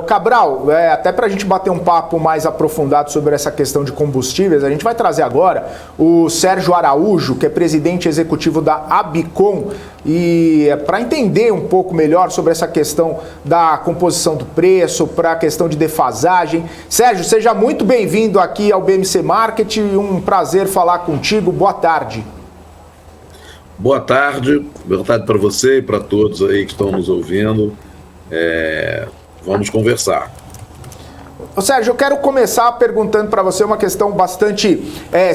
Cabral, até para a gente bater um papo mais aprofundado sobre essa questão de combustíveis, a gente vai trazer agora o Sérgio Araújo, que é presidente executivo da Abicom, e para entender um pouco melhor sobre essa questão da composição do preço, para a questão de defasagem. Sérgio, seja muito bem-vindo aqui ao BMC Market, um prazer falar contigo, boa tarde. Boa tarde para você e para todos aí que estão nos ouvindo. Vamos conversar. Ô Sérgio, eu quero começar perguntando para você uma questão bastante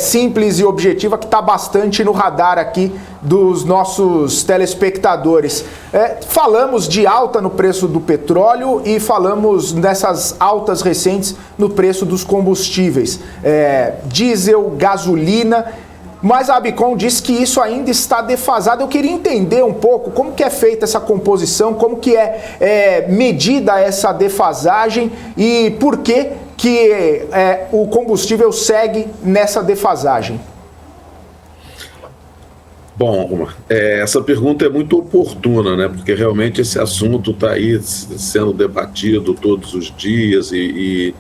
simples e objetiva que está bastante no radar aqui dos nossos telespectadores. Falamos de alta no preço do petróleo e falamos dessas altas recentes no preço dos combustíveis. Diesel, gasolina. Mas a Abicom diz que isso ainda está defasado. Eu queria entender um pouco como que é feita essa composição, como que é medida essa defasagem e por que o combustível segue nessa defasagem. Bom, essa pergunta é muito oportuna, né? Porque realmente esse assunto está aí sendo debatido todos os dias e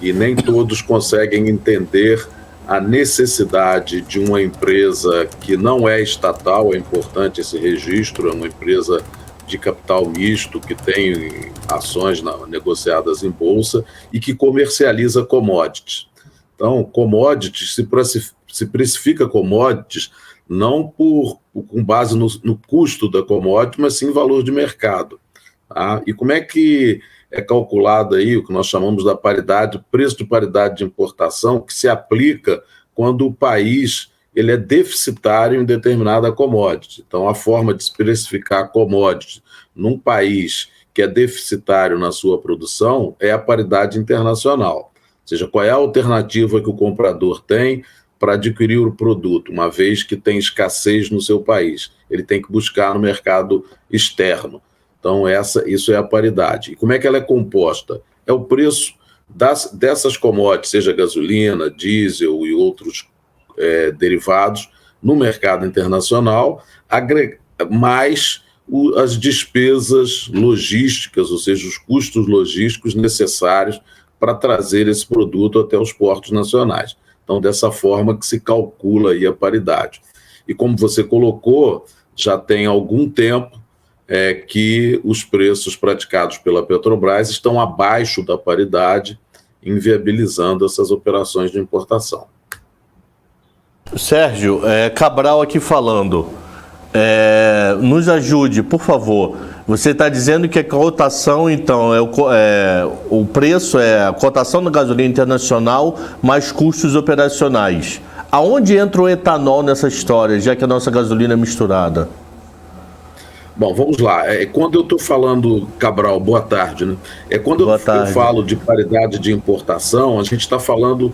nem todos conseguem entender a necessidade de uma empresa que não é estatal, é importante esse registro, é uma empresa de capital misto que tem ações negociadas em bolsa e que comercializa commodities. Então, commodities, se precifica commodities não com base no custo da commodity, mas sim valor de mercado. Tá? E como é que é calculado aí o que nós chamamos da paridade, preço de paridade de importação, que se aplica quando o país ele é deficitário em determinada commodity. Então, a forma de se precificar commodity num país que é deficitário na sua produção é a paridade internacional. Ou seja, qual é a alternativa que o comprador tem para adquirir o produto, uma vez que tem escassez no seu país? Ele tem que buscar no mercado externo. Então, isso é a paridade. E como é que ela é composta? É o preço dessas commodities, seja gasolina, diesel e outros derivados, no mercado internacional, mais as despesas logísticas, ou seja, os custos logísticos necessários para trazer esse produto até os portos nacionais. Então, dessa forma que se calcula aí a paridade. E como você colocou, já tem algum tempo que os preços praticados pela Petrobras estão abaixo da paridade, inviabilizando essas operações de importação. Sérgio, Cabral aqui falando. Nos ajude, por favor. Você está dizendo que a cotação, então, o preço é a cotação da gasolina internacional mais custos operacionais. Aonde entra o etanol nessa história, já que a nossa gasolina é misturada? Bom, vamos lá. Quando eu estou falando, Cabral, boa tarde, né? Quando eu falo de paridade de importação, a gente está falando,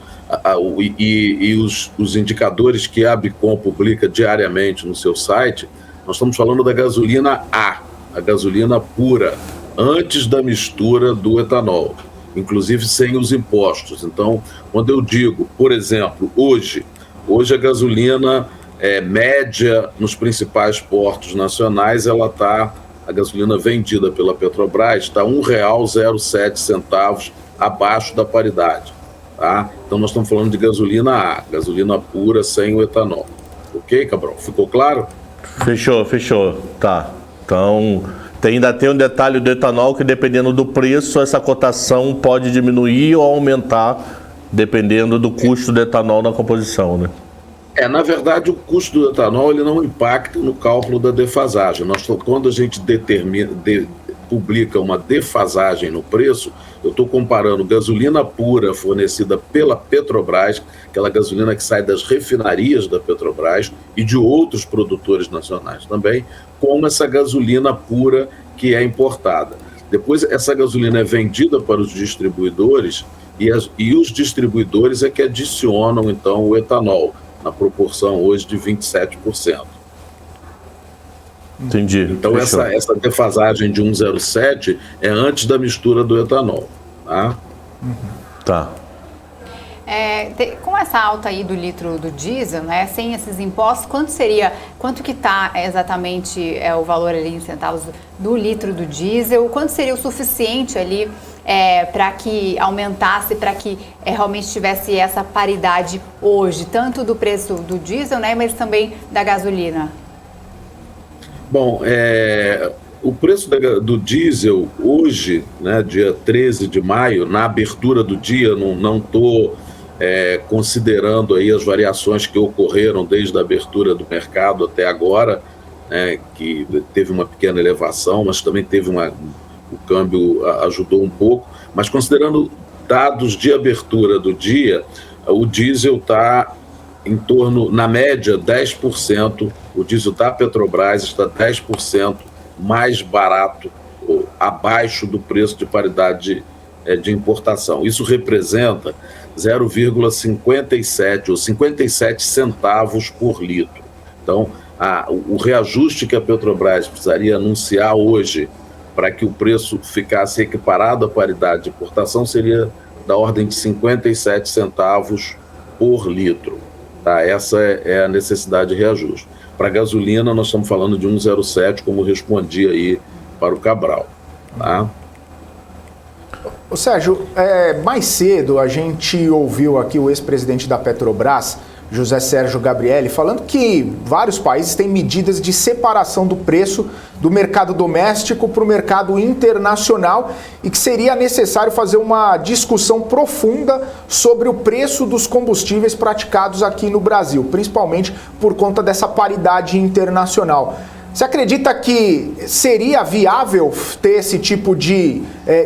os indicadores que a Abicom publica diariamente no seu site, nós estamos falando da gasolina A, a gasolina pura, antes da mistura do etanol, inclusive sem os impostos. Então, quando eu digo, por exemplo, hoje a gasolina média nos principais portos nacionais, a gasolina vendida pela Petrobras está R$ 1,07 abaixo da paridade. Tá? Então nós estamos falando de gasolina A, gasolina pura sem o etanol. Ok, Cabral? Ficou claro? Fechou. Tá. Então ainda tem um detalhe do etanol que, dependendo do preço, essa cotação pode diminuir ou aumentar, dependendo do custo do etanol na composição, né? Na verdade, o custo do etanol ele não impacta no cálculo da defasagem. Quando a gente publica uma defasagem no preço, eu estou comparando gasolina pura fornecida pela Petrobras, aquela gasolina que sai das refinarias da Petrobras e de outros produtores nacionais também, com essa gasolina pura que é importada. Depois, essa gasolina é vendida para os distribuidores e os distribuidores é que adicionam, então, o etanol, na proporção hoje de 27%. Entendi. Então essa defasagem de 1,07 é antes da mistura do etanol. Tá? Tá. Com essa alta aí do litro do diesel, né, sem esses impostos, quanto que está exatamente o valor ali em centavos do litro do diesel? Quanto seria o suficiente ali para que aumentasse, para que realmente tivesse essa paridade hoje, tanto do preço do diesel, né, mas também da gasolina? Bom, o preço do diesel hoje, né, dia 13 de maio, na abertura do dia, não estou considerando aí as variações que ocorreram desde a abertura do mercado até agora, né, que teve uma pequena elevação, mas também teve o câmbio ajudou um pouco, mas considerando dados de abertura do dia, o diesel está em torno, na média, 10%, o diesel da Petrobras está 10% mais barato, ou abaixo do preço de paridade de importação. Isso representa 0,57 ou 57 centavos por litro. Então, o reajuste que a Petrobras precisaria anunciar hoje para que o preço ficasse equiparado à paridade de importação seria da ordem de 57 centavos por litro. Tá? Essa é a necessidade de reajuste. Para a gasolina, nós estamos falando de 1,07, como respondi aí para o Cabral. Tá? Ô Sérgio, mais cedo a gente ouviu aqui o ex-presidente da Petrobras, José Sérgio Gabrielli, falando que vários países têm medidas de separação do preço do mercado doméstico para o mercado internacional e que seria necessário fazer uma discussão profunda sobre o preço dos combustíveis praticados aqui no Brasil, principalmente por conta dessa paridade internacional. Você acredita que seria viável ter esse tipo de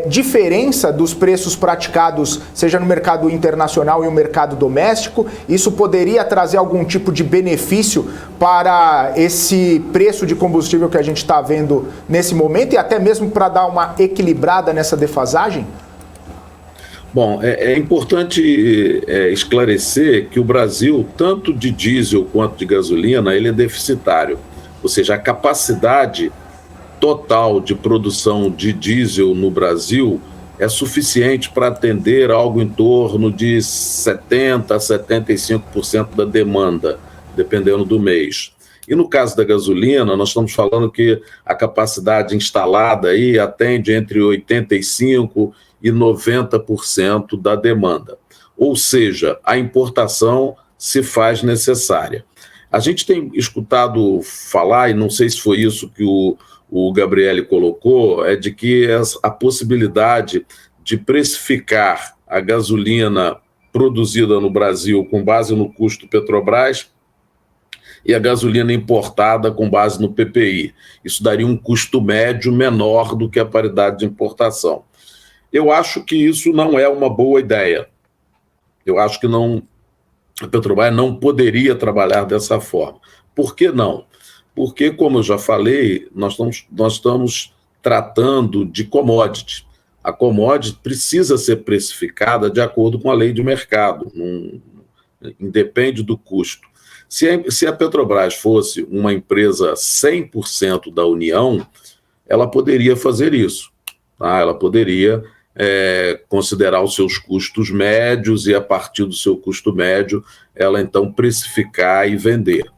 diferença dos preços praticados, seja no mercado internacional e no mercado doméstico? Isso poderia trazer algum tipo de benefício para esse preço de combustível que a gente está vendo nesse momento e até mesmo para dar uma equilibrada nessa defasagem? Bom, é importante esclarecer que o Brasil, tanto de diesel quanto de gasolina, ele é deficitário. Ou seja, a capacidade total de produção de diesel no Brasil é suficiente para atender algo em torno de 70% a 75% da demanda, dependendo do mês. E no caso da gasolina, nós estamos falando que a capacidade instalada aí atende entre 85% e 90% da demanda. Ou seja, a importação se faz necessária. A gente tem escutado falar, e não sei se foi isso que o Gabrielli colocou, de que a possibilidade de precificar a gasolina produzida no Brasil com base no custo Petrobras e a gasolina importada com base no PPI. Isso daria um custo médio menor do que a paridade de importação. Eu acho que isso não é uma boa ideia. Eu acho que a Petrobras não poderia trabalhar dessa forma. Por que não? Porque, como eu já falei, nós estamos tratando de commodity. A commodity precisa ser precificada de acordo com a lei de mercado, independe do custo. Se a Petrobras fosse uma empresa 100% da União, ela poderia fazer isso. Tá? Ela poderia considerar os seus custos médios e, a partir do seu custo médio, ela então precificar e vender.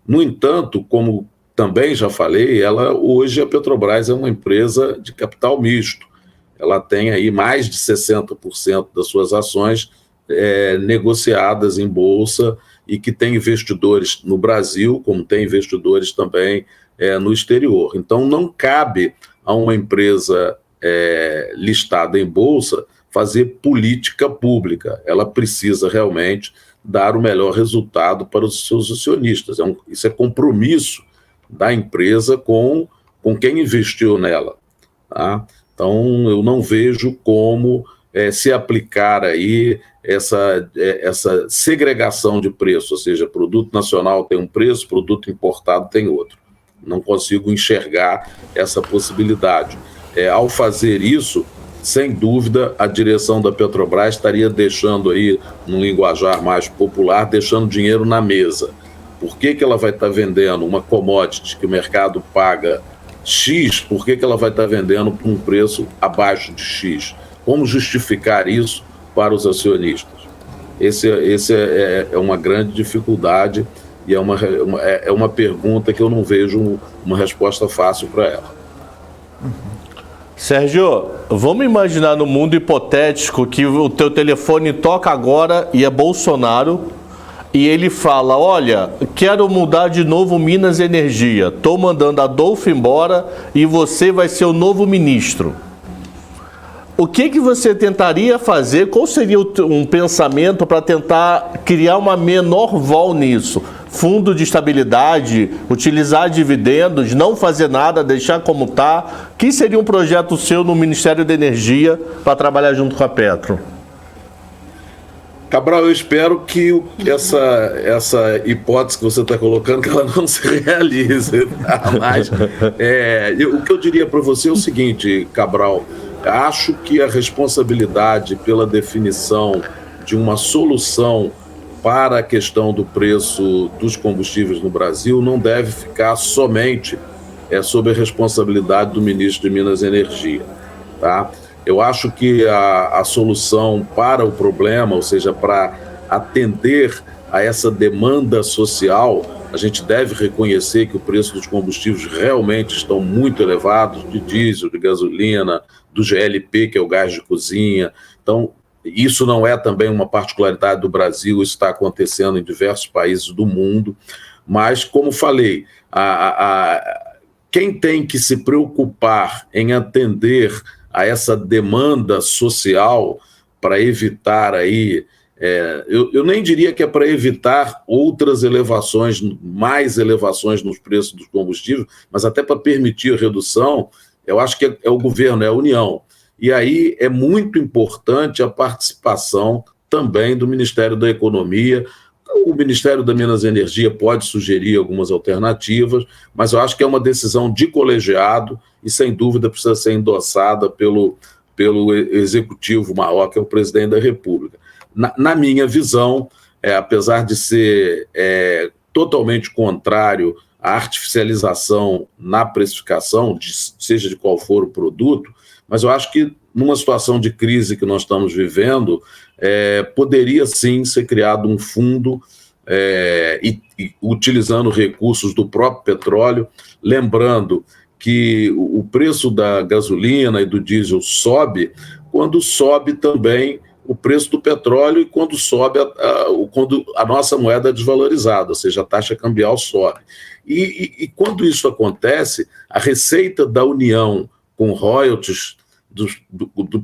No entanto, como também já falei, hoje a Petrobras é uma empresa de capital misto. Ela tem aí mais de 60% das suas ações negociadas em bolsa e que tem investidores no Brasil, como tem investidores também no exterior. Então, não cabe a uma empresa listada em bolsa fazer política pública. Ela precisa realmente dar o melhor resultado para os seus acionistas. Isso é compromisso da empresa com quem investiu nela. Tá? Então, eu não vejo como se aplicar aí essa segregação de preço, ou seja, produto nacional tem um preço, produto importado tem outro. Não consigo enxergar essa possibilidade. Ao fazer isso, sem dúvida, a direção da Petrobras estaria deixando aí, num linguajar mais popular, deixando dinheiro na mesa. Por que ela vai estar vendendo uma commodity que o mercado paga X, por que ela vai estar vendendo por um preço abaixo de X? Como justificar isso para os acionistas? Esse é uma grande dificuldade e é uma pergunta que eu não vejo uma resposta fácil para ela. Sérgio, vamos imaginar no mundo hipotético que o teu telefone toca agora e é Bolsonaro e ele fala, olha, quero mudar de novo Minas Energia, estou mandando Adolfo embora e você vai ser o novo ministro. O que você tentaria fazer? Qual seria um pensamento para tentar criar uma menor vol nisso? Fundo de estabilidade, utilizar dividendos, não fazer nada, deixar como está? Que seria um projeto seu no Ministério da Energia para trabalhar junto com a Petro? Cabral, eu espero que essa hipótese que você está colocando, que ela não se realize. Tá? Mas o que eu diria para você é o seguinte, Cabral, acho que a responsabilidade pela definição de uma solução para a questão do preço dos combustíveis no Brasil não deve ficar somente sob a responsabilidade do ministro de Minas e Energia. Tá? Eu acho que a solução para o problema, ou seja, para atender a essa demanda social, a gente deve reconhecer que o preço dos combustíveis realmente estão muito elevados, de diesel, de gasolina, do GLP, que é o gás de cozinha. Então, isso não é também uma particularidade do Brasil, isso está acontecendo em diversos países do mundo. Mas, como falei, quem tem que se preocupar em atender a essa demanda social para evitar aí, eu nem diria que é para evitar outras elevações, mais elevações nos preços dos combustíveis, mas até para permitir a redução, eu acho que é o governo, é a União. E aí é muito importante a participação também do Ministério da Economia. O Ministério da Minas e Energia pode sugerir algumas alternativas, mas eu acho que é uma decisão de colegiado e, sem dúvida, precisa ser endossada pelo executivo maior, que é o presidente da República. Na minha visão, apesar de ser totalmente contrário à artificialização na precificação, seja de qual for o produto, mas eu acho que numa situação de crise que nós estamos vivendo, poderia sim ser criado um fundo e utilizando recursos do próprio petróleo, lembrando que o preço da gasolina e do diesel sobe quando sobe também o preço do petróleo e quando sobe quando a nossa moeda é desvalorizada, ou seja, a taxa cambial sobe. E quando isso acontece, a receita da União com royalties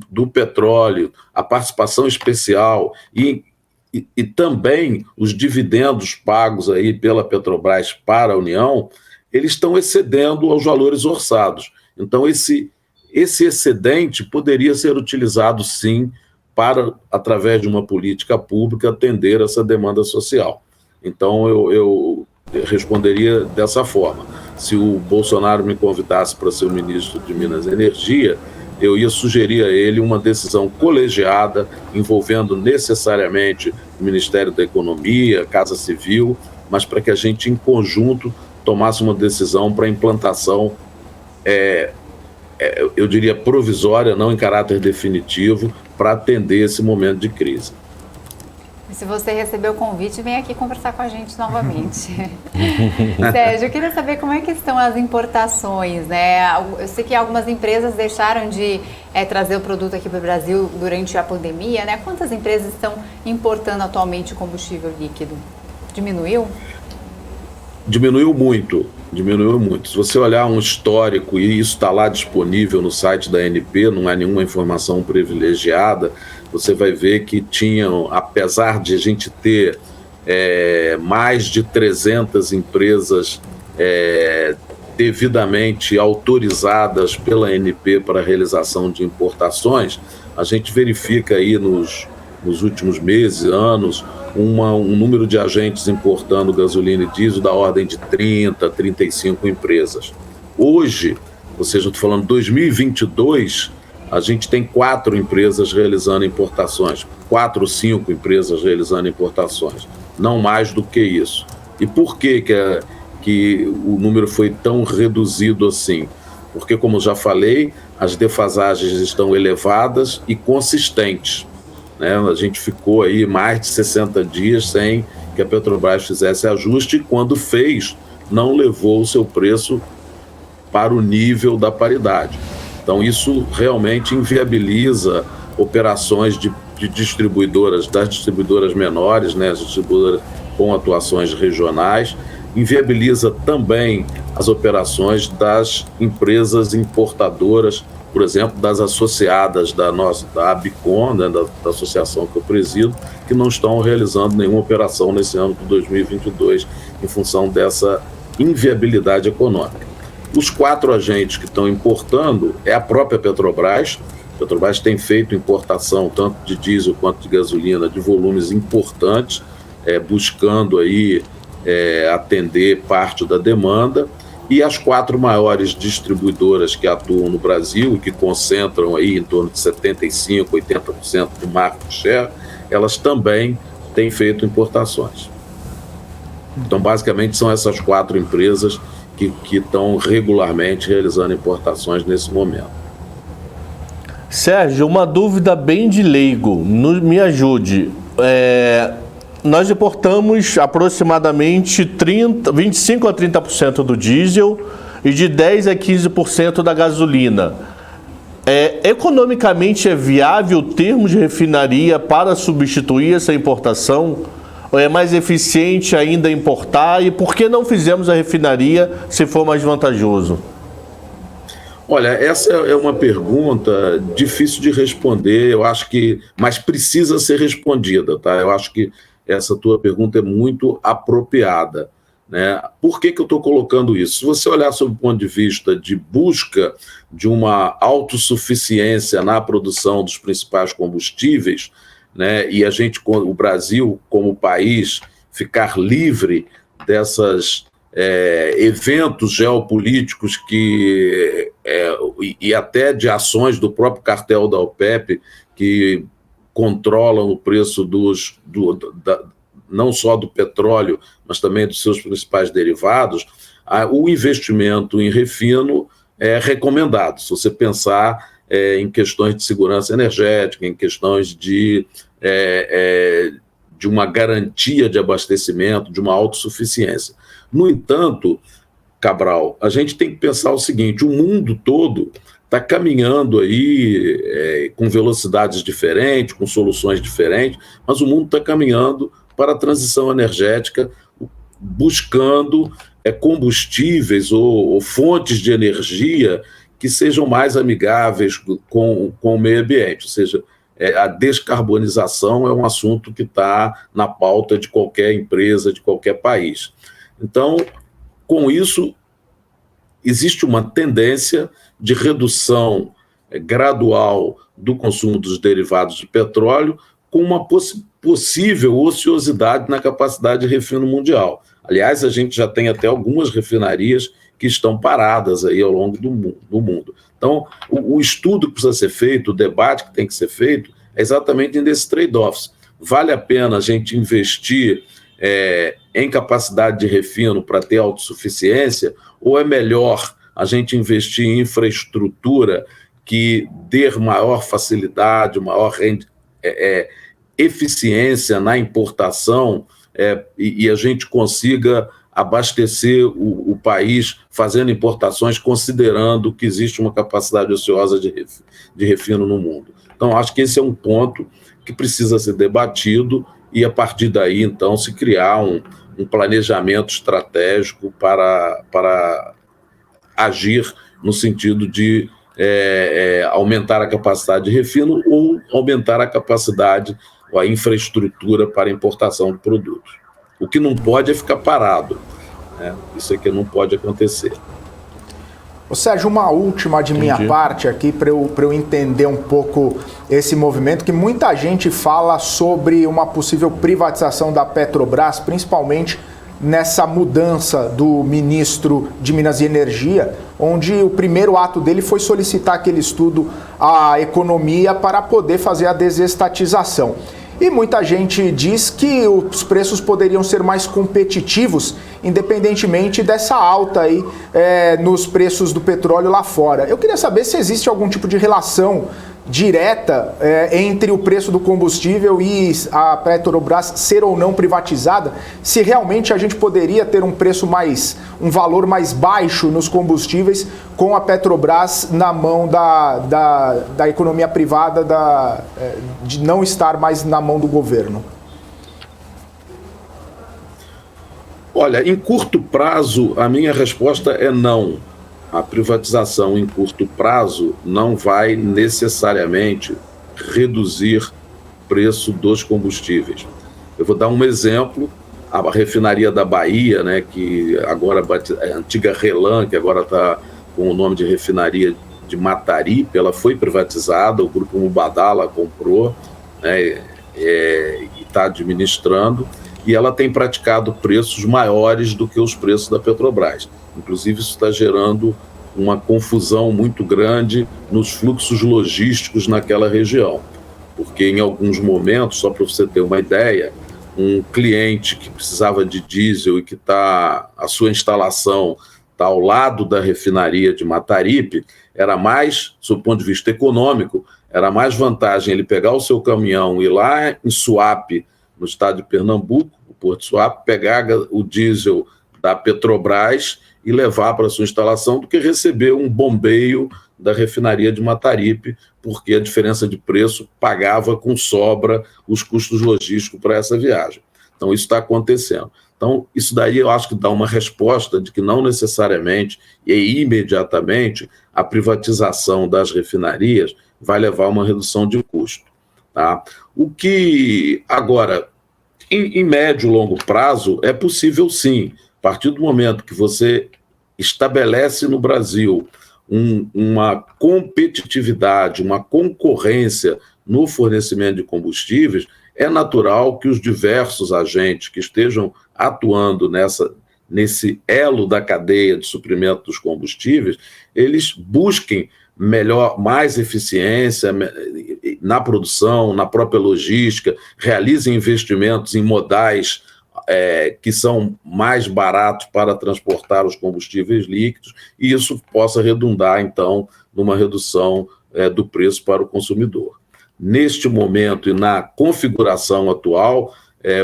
do petróleo, a participação especial e também os dividendos pagos aí pela Petrobras para a União, eles estão excedendo aos valores orçados. Então, esse excedente poderia ser utilizado, sim, para, através de uma política pública, atender essa demanda social. Então, eu responderia dessa forma. Se o Bolsonaro me convidasse para ser o ministro de Minas e Energia, eu ia sugerir a ele uma decisão colegiada, envolvendo necessariamente o Ministério da Economia, Casa Civil, mas para que a gente, em conjunto, tomasse uma decisão para a implantação, eu diria provisória, não em caráter definitivo, para atender esse momento de crise. Se você recebeu o convite, vem aqui conversar com a gente novamente. Sérgio, eu queria saber como é que estão as importações, né? Eu sei que algumas empresas deixaram de trazer o produto aqui para o Brasil durante a pandemia, né? Quantas empresas estão importando atualmente o combustível líquido? Diminuiu? Diminuiu muito. Se você olhar um histórico, e isso está lá disponível no site da ANP, não é nenhuma informação privilegiada, você vai ver que tinham, apesar de a gente ter mais de 300 empresas devidamente autorizadas pela ANP para a realização de importações, a gente verifica aí nos últimos meses, anos, um número de agentes importando gasolina e diesel da ordem de 30, 35 empresas. Hoje, ou seja, eu estou falando 2022, a gente tem 4 empresas realizando importações, 4 ou 5 empresas realizando importações, não mais do que isso. E por que o número foi tão reduzido assim? Porque, como já falei, as defasagens estão elevadas e consistentes. Né? A gente ficou aí mais de 60 dias sem que a Petrobras fizesse ajuste, e quando fez, não levou o seu preço para o nível da paridade. Então isso realmente inviabiliza operações de distribuidoras, das distribuidoras menores, né, as distribuidoras com atuações regionais, inviabiliza também as operações das empresas importadoras, por exemplo, das associadas da ABICOM, né, da associação que eu presido, que não estão realizando nenhuma operação nesse ano de 2022 em função dessa inviabilidade econômica. Os 4 agentes que estão importando é a própria Petrobras. A Petrobras tem feito importação tanto de diesel quanto de gasolina de volumes importantes, buscando aí atender parte da demanda. E as 4 maiores distribuidoras que atuam no Brasil e que concentram aí em torno de 75%, 80% do market share, elas também têm feito importações. Então, basicamente, são essas 4 empresas que estão regularmente realizando importações nesse momento. Sérgio, uma dúvida bem de leigo, me ajude. Nós importamos aproximadamente 25% a 30% do diesel e de 10% a 15% da gasolina. Economicamente é viável termos de refinaria para substituir essa importação? Ou é mais eficiente ainda importar? E por que não fizemos a refinaria se for mais vantajoso? Olha, essa é uma pergunta difícil de responder, eu acho mas precisa ser respondida, tá? Eu acho que essa tua pergunta é muito apropriada, né? Por que eu estou colocando isso? Se você olhar sob o ponto de vista de busca de uma autossuficiência na produção dos principais combustíveis, né, e o Brasil, como país, ficar livre desses eventos geopolíticos e até de ações do próprio cartel da OPEP, que controlam o preço não só do petróleo, mas também dos seus principais derivados, o investimento em refino é recomendado. Se você pensar em questões de segurança energética, em questões de uma garantia de abastecimento, de uma autossuficiência. No entanto, Cabral, a gente tem que pensar o seguinte: o mundo todo está caminhando aí com velocidades diferentes, com soluções diferentes, mas o mundo está caminhando para a transição energética, buscando combustíveis ou fontes de energia que sejam mais amigáveis com o meio ambiente. Ou seja, a descarbonização é um assunto que está na pauta de qualquer empresa, de qualquer país. Então, com isso, existe uma tendência de redução gradual do consumo dos derivados de petróleo, com uma possível ociosidade na capacidade de refino mundial. Aliás, a gente já tem até algumas refinarias que estão paradas aí ao longo do mundo. Então, o estudo que precisa ser feito, o debate que tem que ser feito, é exatamente nesses trade-offs. Vale a pena a gente investir em capacidade de refino para ter autossuficiência, ou é melhor a gente investir em infraestrutura que dê maior facilidade, maior eficiência na importação e a gente consiga abastecer o país fazendo importações, considerando que existe uma capacidade ociosa de refino no mundo. Então, acho que esse é um ponto que precisa ser debatido e, a partir daí, então, se criar um planejamento estratégico para agir no sentido de aumentar a capacidade de refino ou aumentar a capacidade, a infraestrutura para importação de produtos. O que não pode é ficar parado, né? Isso aqui não pode acontecer. Ô Sérgio, uma última de minha parte aqui para eu entender um pouco esse movimento, que muita gente fala sobre uma possível privatização da Petrobras, principalmente nessa mudança do ministro de Minas e Energia, onde o primeiro ato dele foi solicitar aquele estudo à economia para poder fazer a desestatização. E muita gente diz que os preços poderiam ser mais competitivos, independentemente dessa alta aí nos preços do petróleo lá fora. Eu queria saber se existe algum tipo de relação direta entre o preço do combustível e a Petrobras ser ou não privatizada, se realmente a gente poderia ter um valor mais baixo nos combustíveis com a Petrobras na mão da economia privada, de não estar mais na mão do governo. Olha, em curto prazo, a minha resposta é não. A privatização em curto prazo não vai necessariamente reduzir o preço dos combustíveis. Eu vou dar um exemplo, a refinaria da Bahia, né, que agora é a antiga Relan, que agora está com o nome de refinaria de Mataripe, ela foi privatizada, o grupo Mubadala comprou, né, e está administrando, e ela tem praticado preços maiores do que os preços da Petrobras. Inclusive, isso está gerando uma confusão muito grande nos fluxos logísticos naquela região. Porque em alguns momentos, só para você ter uma ideia, um cliente que precisava de diesel e que a sua instalação está ao lado da refinaria de Mataripe, era mais, sob o ponto de vista econômico, era mais vantagem ele pegar o seu caminhão e ir lá em Suape, no estado de Pernambuco, o Porto de Suape, pegar o diesel da Petrobras e levar para a sua instalação, do que receber um bombeio da refinaria de Mataripe, porque a diferença de preço pagava com sobra os custos logísticos para essa viagem. Então, isso está acontecendo. Então, isso daí eu acho que dá uma resposta de que não necessariamente e imediatamente a privatização das refinarias vai levar a uma redução de custo. Tá? O que, agora, em médio e longo prazo, é possível sim. A partir do momento que você estabelece no Brasil uma competitividade, uma concorrência no fornecimento de combustíveis, é natural que os diversos agentes que estejam atuando nesse elo da cadeia de suprimento dos combustíveis, eles busquem mais eficiência na produção, na própria logística, realizem investimentos em modais que são mais baratos para transportar os combustíveis líquidos, e isso possa redundar, então, numa redução do preço para o consumidor. Neste momento e na configuração atual,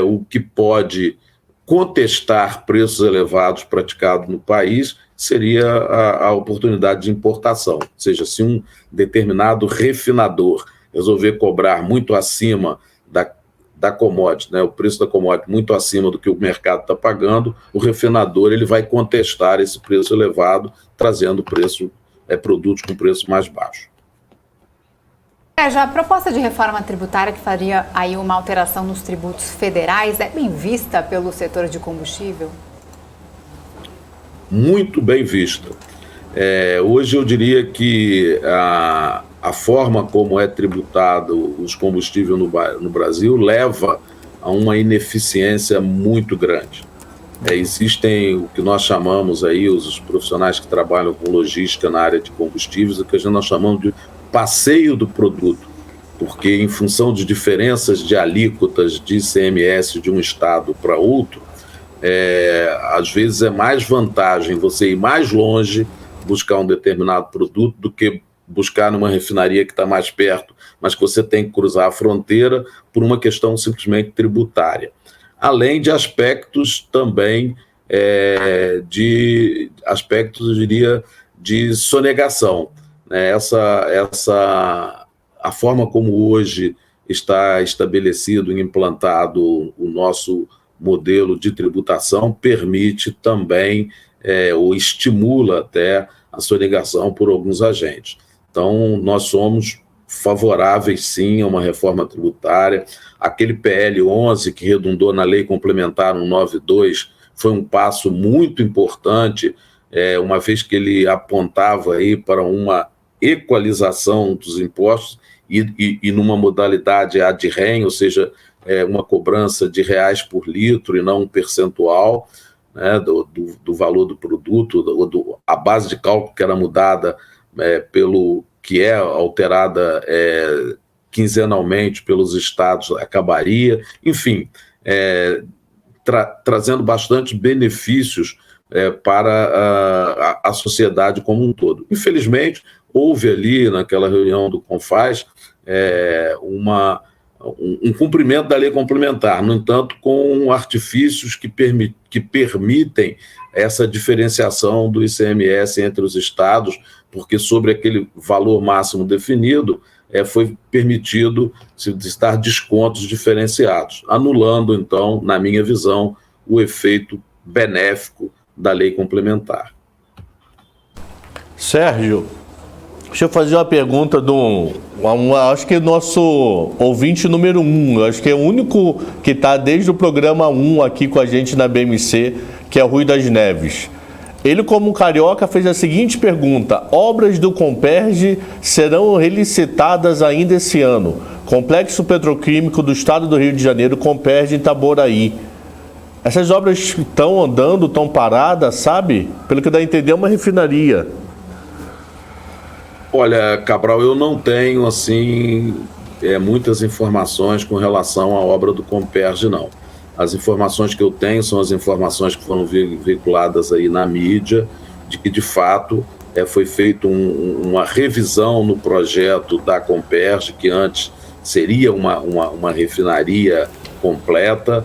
o que pode contestar preços elevados praticados no país seria a oportunidade de importação, ou seja, se um determinado refinador resolver cobrar muito acima da commodity, né, o preço da commodity muito acima do que o mercado está pagando, o refinador ele vai contestar esse preço elevado, trazendo produtos com preço mais baixo. Já a proposta de reforma tributária que faria aí uma alteração nos tributos federais é bem vista pelo setor de combustível? Muito bem vista. Hoje eu diria que a forma como é tributado os combustíveis no Brasil leva a uma ineficiência muito grande. Existem o que nós chamamos aí, os profissionais que trabalham com logística na área de combustíveis, o que nós chamamos de passeio do produto, porque em função de diferenças de alíquotas de ICMS de um estado para outro, às vezes é mais vantagem você ir mais longe, buscar um determinado produto, do que buscar numa refinaria que está mais perto, mas que você tem que cruzar a fronteira por uma questão simplesmente tributária. Além de aspectos também, eu diria, de sonegação. A forma como hoje está estabelecido e implantado o nosso modelo de tributação permite também, ou estimula até, a sonegação por alguns agentes. Então, nós somos favoráveis, sim, a uma reforma tributária. Aquele PL 11 que redundou na Lei Complementar 192 foi um passo muito importante, uma vez que ele apontava aí para uma equalização dos impostos e numa modalidade ad rem, ou seja, uma cobrança de reais por litro e não um percentual, né, do valor do produto, a base de cálculo que era mudada que é alterada quinzenalmente pelos estados, acabaria, enfim, trazendo bastante benefícios para a sociedade como um todo. Infelizmente, houve ali, naquela reunião do CONFAZ, um cumprimento da lei complementar, no entanto, com artifícios que permitem essa diferenciação do ICMS entre os estados, porque sobre aquele valor máximo definido, foi permitido se dar descontos diferenciados, anulando, então, na minha visão, o efeito benéfico da lei complementar. Sérgio, deixa eu fazer uma pergunta acho que é nosso ouvinte número 1, acho que é o único que está desde o programa 1 aqui com a gente na BMC, que é o Rui das Neves. Ele, como carioca, fez a seguinte pergunta: obras do Comperj serão relicitadas ainda esse ano. Complexo Petroquímico do Estado do Rio de Janeiro, Comperj em Itaboraí. Essas obras estão andando, estão paradas, sabe? Pelo que dá a entender, é uma refinaria. Olha, Cabral, eu não tenho, assim, muitas informações com relação à obra do Comperj, não. As informações que eu tenho são as informações que foram veiculadas aí na mídia, de que, de fato, foi feita uma revisão no projeto da Comperj, que antes seria uma refinaria completa,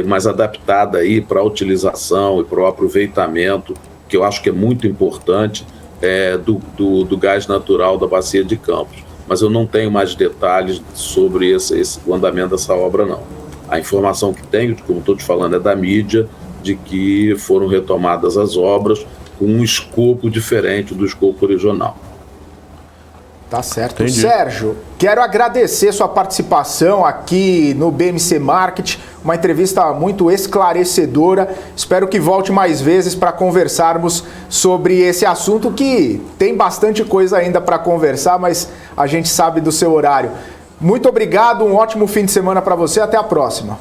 mas adaptada aí para a utilização e para o aproveitamento, que eu acho que é muito importante, do gás natural da Bacia de Campos. Mas eu não tenho mais detalhes sobre o andamento dessa obra, não. A informação que tenho, como estou te falando, é da mídia, de que foram retomadas as obras com um escopo diferente do escopo regional. Tá certo. Entendi. Sérgio, quero agradecer sua participação aqui no BMC Market, uma entrevista muito esclarecedora. Espero que volte mais vezes para conversarmos sobre esse assunto, que tem bastante coisa ainda para conversar, mas a gente sabe do seu horário. Muito obrigado, um ótimo fim de semana para você, até a próxima.